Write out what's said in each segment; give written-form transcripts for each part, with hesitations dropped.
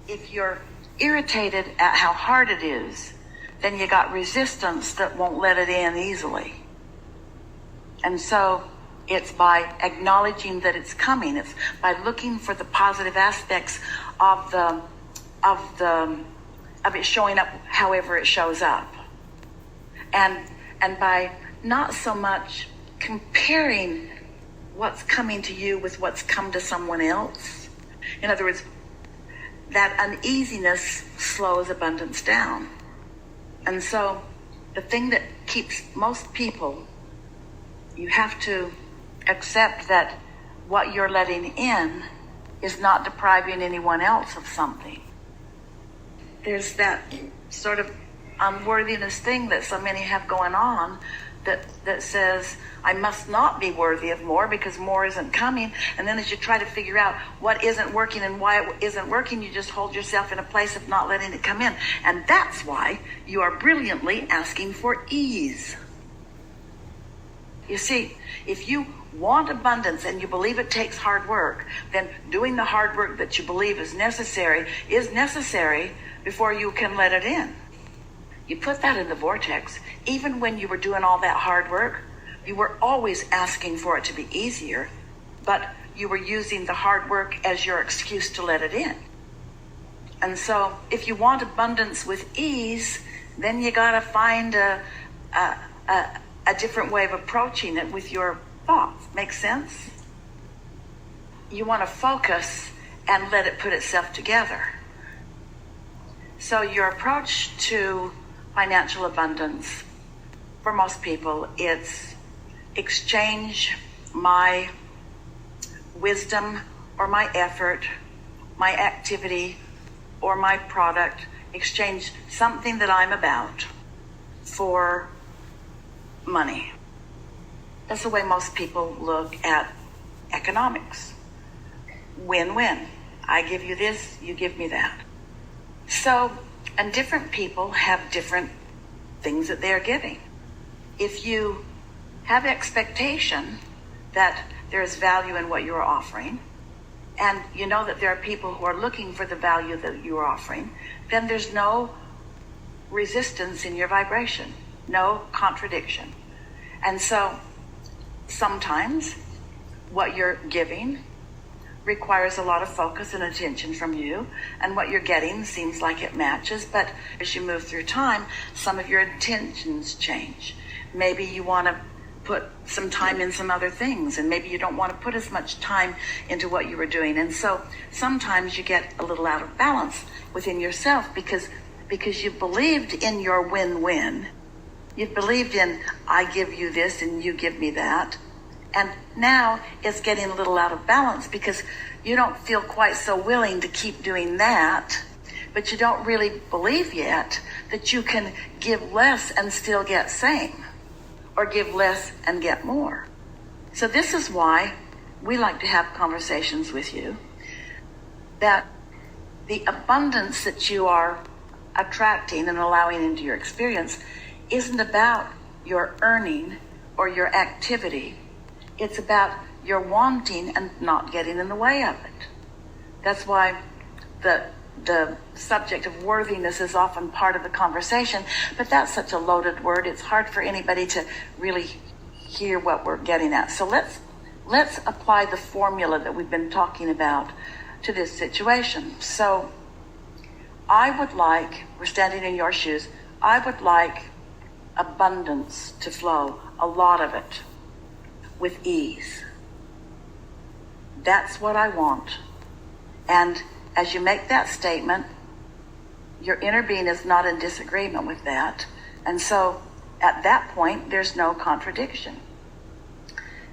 If you're irritated at how hard it is, then you got resistance that won't let it in easily. And so it's by acknowledging that it's coming. It's by looking for the positive aspects of it showing up however it shows up. And by not so much comparing what's coming to you with what's come to someone else. In other words, that uneasiness slows abundance down. And so the thing that keeps most people, you have to accept that what you're letting in is not depriving anyone else of something. There's that sort of unworthiness thing that so many have going on that says, I must not be worthy of more because more isn't coming. And then as you try to figure out what isn't working and why it isn't working, you just hold yourself in a place of not letting it come in. And that's why you are brilliantly asking for ease. You see, if you want abundance and you believe it takes hard work, then doing the hard work that you believe is necessary before you can let it in. You put that in the vortex. Even when you were doing all that hard work, you were always asking for it to be easier, but you were using the hard work as your excuse to let it in. And so if you want abundance with ease, then you got to find a different way of approaching it with your thoughts. Make sense? You want to focus and let it put itself together. So your approach to financial abundance, for most people, it's exchange my wisdom or my effort, my activity or my product, exchange something that I'm about for money. That's the way most people look at economics. Win-win. I give you this, you give me that. So, and different people have different things that they're giving. If you have expectation that there is value in what you're offering, and you know that there are people who are looking for the value that you're offering, then there's no resistance in your vibration, no contradiction. And so sometimes what you're giving requires a lot of focus and attention from you, and what you're getting seems like it matches, but as you move through time, some of your intentions change. Maybe you want to put some time in some other things, and maybe you don't want to put as much time into what you were doing. And so sometimes you get a little out of balance within yourself because you believed in your win-win. You believed in, I give you this and you give me that. And now it's getting a little out of balance because you don't feel quite so willing to keep doing that, but you don't really believe yet that you can give less and still get same, or give less and get more. So this is why we like to have conversations with you, that the abundance that you are attracting and allowing into your experience isn't about your earning or your activity. It's about your wanting and not getting in the way of it. That's why the subject of worthiness is often part of the conversation, but that's such a loaded word. It's hard for anybody to really hear what we're getting at. So let's apply the formula that we've been talking about to this situation. So I would like, we're standing in your shoes, I would like abundance to flow, a lot of it, with ease. That's what I want. And as you make that statement, your inner being is not in disagreement with that. And so at that point, there's no contradiction.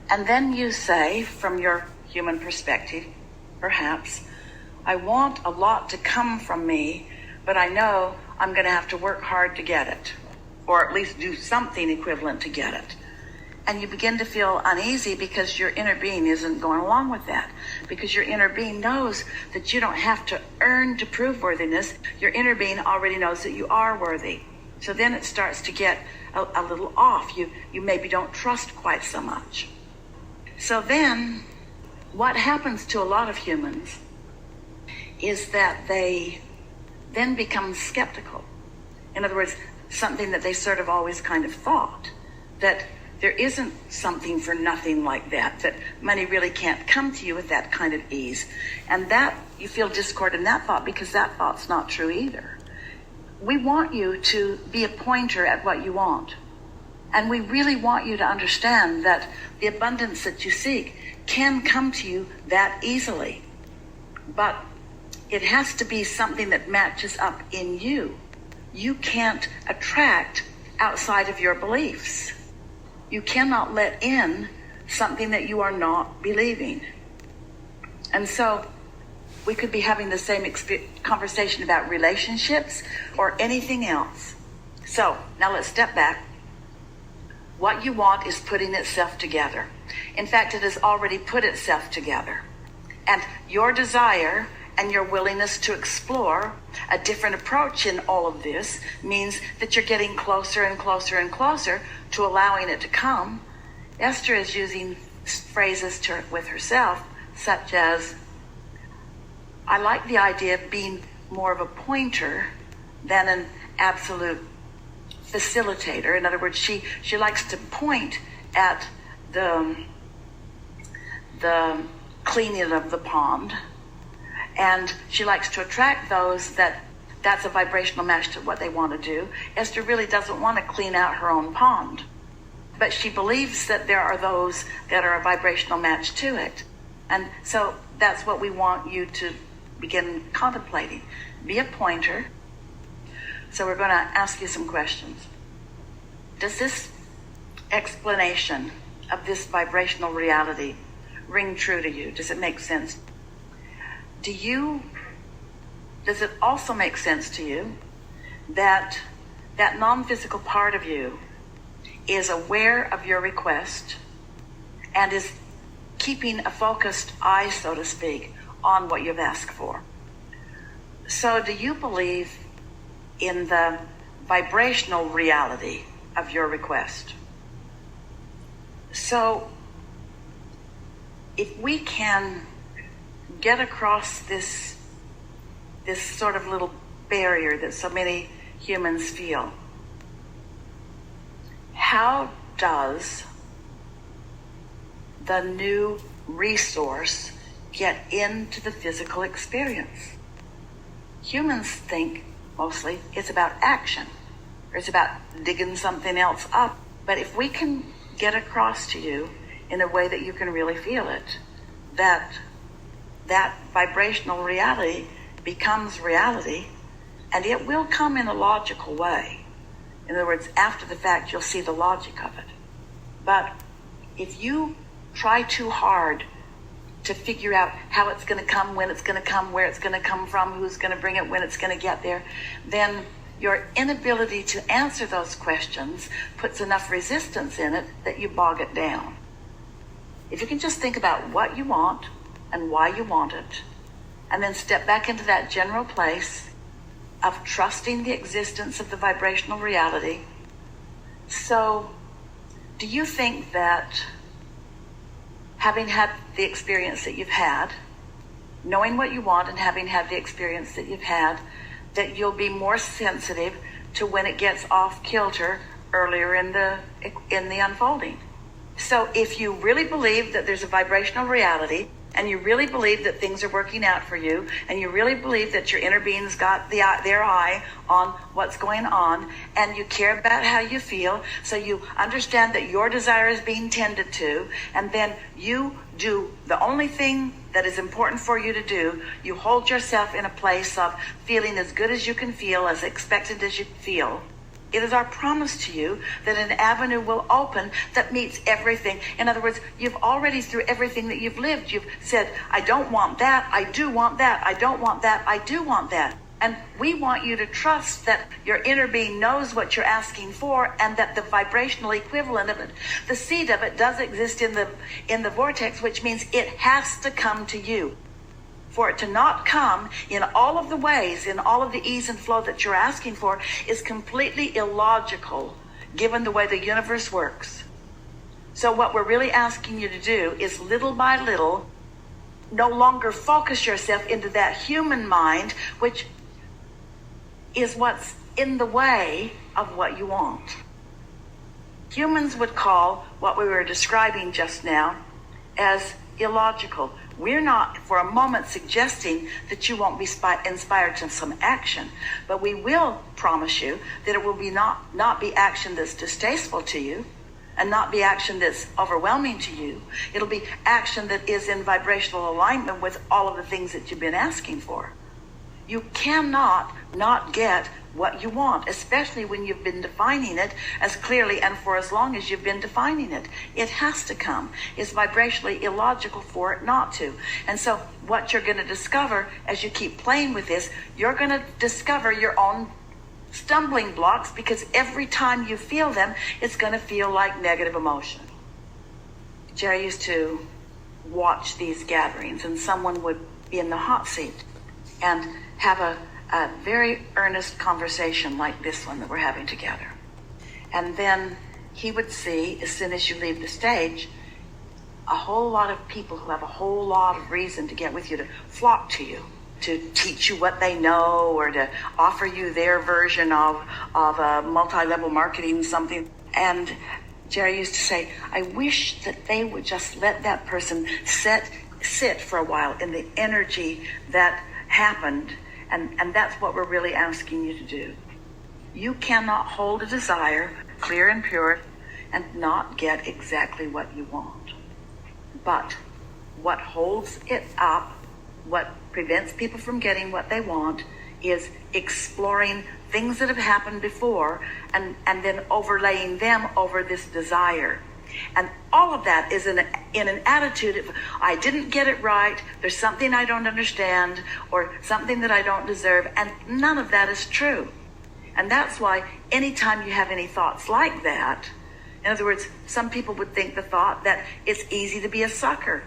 And then you say, from your human perspective, perhaps, I want a lot to come from me, but I know I'm going to have to work hard to get it, or at least do something equivalent to get it. And you begin to feel uneasy because your inner being isn't going along with that. Because your inner being knows that you don't have to earn to prove worthiness. Your inner being already knows that you are worthy. So then it starts to get a little off. You maybe don't trust quite so much. So then what happens to a lot of humans is that they then become skeptical. In other words, something that they sort of always kind of thought, that there isn't something for nothing like that money really can't come to you with that kind of ease. And that you feel discord in that thought because that thought's not true either. We want you to be a pointer at what you want. And we really want you to understand that the abundance that you seek can come to you that easily. But it has to be something that matches up in you. You can't attract outside of your beliefs. You cannot let in something that you are not believing. And so we could be having the same conversation about relationships or anything else. So now let's step back. What you want is putting itself together. In fact, it has already put itself together. And your desire and your willingness to explore a different approach in all of this means that you're getting closer and closer and closer to allowing it to come. Esther is using phrases with herself, such as, I like the idea of being more of a pointer than an absolute facilitator. In other words, she likes to point at the cleaning of the pond, and she likes to attract those that's a vibrational match to what they want to do. Esther really doesn't want to clean out her own pond, but she believes that there are those that are a vibrational match to it. And so that's what we want you to begin contemplating. Be a pointer. So we're going to ask you some questions. Does this explanation of this vibrational reality ring true to you? Does it make sense? Does it also make sense to you that that non-physical part of you is aware of your request and is keeping a focused eye, so to speak, on what you've asked for? So do you believe in the vibrational reality of your request? So if we can get across this sort of little barrier that so many humans feel, how does the new resource get into the physical experience? Humans think mostly it's about action, or it's about digging something else up. But if we can get across to you in a way that you can really feel it, that vibrational reality becomes reality, and it will come in a logical way. In other words, after the fact, you'll see the logic of it. But if you try too hard to figure out how it's going to come, when it's going to come, where it's going to come from, who's going to bring it, when it's going to get there, then your inability to answer those questions puts enough resistance in it that you bog it down. If you can just think about what you want and why you want it, and then step back into that general place of trusting the existence of the vibrational reality. So, do you think that having had the experience that you've had, knowing what you want and having had the experience that you've had, that you'll be more sensitive to when it gets off kilter earlier in the unfolding? So if you really believe that there's a vibrational reality, and you really believe that things are working out for you, and you really believe that your inner being's got their eye on what's going on, and you care about how you feel, so you understand that your desire is being tended to, and then you do the only thing that is important for you to do. You hold yourself in a place of feeling as good as you can feel, as expectant as you feel. It is our promise to you that an avenue will open that meets everything. In other words, you've already, through everything that you've lived, you've said, I don't want that, I do want that, I don't want that, I do want that. And we want you to trust that your inner being knows what you're asking for, and that the vibrational equivalent of it, the seed of it, does exist in the vortex, which means it has to come to you. For it to not come in all of the ways, in all of the ease and flow that you're asking for, is completely illogical given the way the universe works. So what we're really asking you to do is, little by little, no longer focus yourself into that human mind, which is what's in the way of what you want. Humans would call what we were describing just now as illogical. We're not for a moment suggesting that you won't be inspired to some action, but we will promise you that it will be not be action that's distasteful to you, and not be action that's overwhelming to you. It'll be action that is in vibrational alignment with all of the things that you've been asking for. You cannot not get what you want, especially when you've been defining it as clearly and for as long as you've been defining it. It has to come. It's vibrationally illogical for it not to. And so what you're going to discover as you keep playing with this, you're going to discover your own stumbling blocks, because every time you feel them, it's going to feel like negative emotion. Jerry used to watch these gatherings, and someone would be in the hot seat and have a very earnest conversation like this one that we're having together. And then he would see, as soon as you leave the stage, a whole lot of people who have a whole lot of reason to get with you, to flock to you, to teach you what they know, or to offer you their version of multi-level marketing something. And Jerry used to say, I wish that they would just let that person sit for a while in the energy that happened. And that's what we're really asking you to do. You cannot hold a desire clear and pure and not get exactly what you want. But what holds it up, what prevents people from getting what they want, is exploring things that have happened before and then overlaying them over this desire. And all of that is in an attitude of, I didn't get it right, there's something I don't understand, or something that I don't deserve, and none of that is true. And that's why anytime you have any thoughts like that, in other words, some people would think the thought that it's easy to be a sucker.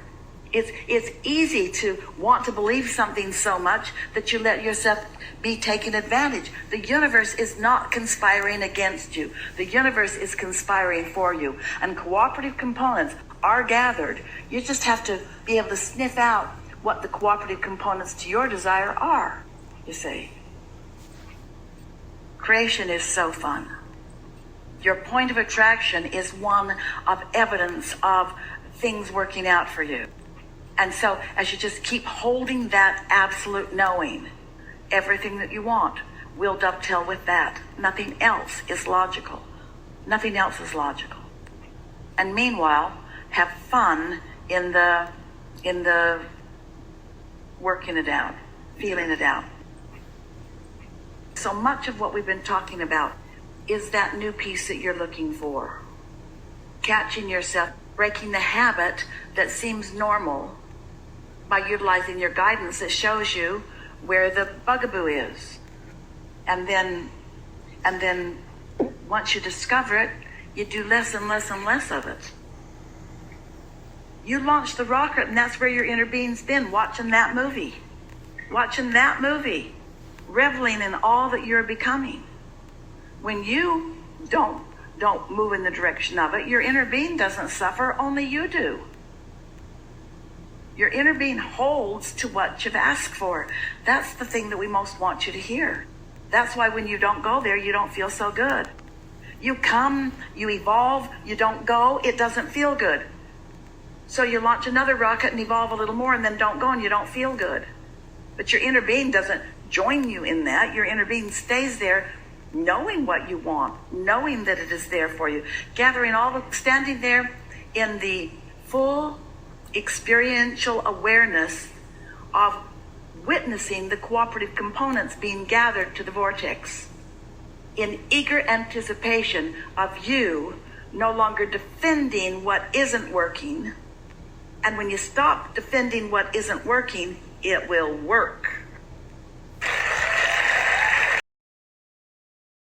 It's easy to want to believe something so much that you let yourself be taken advantage. The universe is not conspiring against you. The universe is conspiring for you. And cooperative components are gathered. You just have to be able to sniff out what the cooperative components to your desire are, you see. Creation is so fun. Your point of attraction is one of evidence of things working out for you. And so as you just keep holding that absolute knowing, everything that you want will dovetail with that. Nothing else is logical. Nothing else is logical. And meanwhile, have fun in the working it out, feeling it out. So much of what we've been talking about is that new piece that you're looking for. Catching yourself, breaking the habit that seems normal by utilizing your guidance that shows you where the bugaboo is. And then once you discover it, you do less and less and less of it. You launch the rocket, and that's where your inner being's been, watching that movie, reveling in all that you're becoming. When you don't move in the direction of it, your inner being doesn't suffer, only you do. Your inner being holds to what you've asked for. That's the thing that we most want you to hear. That's why when you don't go there, you don't feel so good. You come, you evolve, you don't go, it doesn't feel good. So you launch another rocket and evolve a little more and then don't go and you don't feel good. But your inner being doesn't join you in that. Your inner being stays there knowing what you want, knowing that it is there for you, standing there in the full experiential awareness of witnessing the cooperative components being gathered to the vortex, in eager anticipation of you no longer defending what isn't working. And when you stop defending what isn't working, it will work.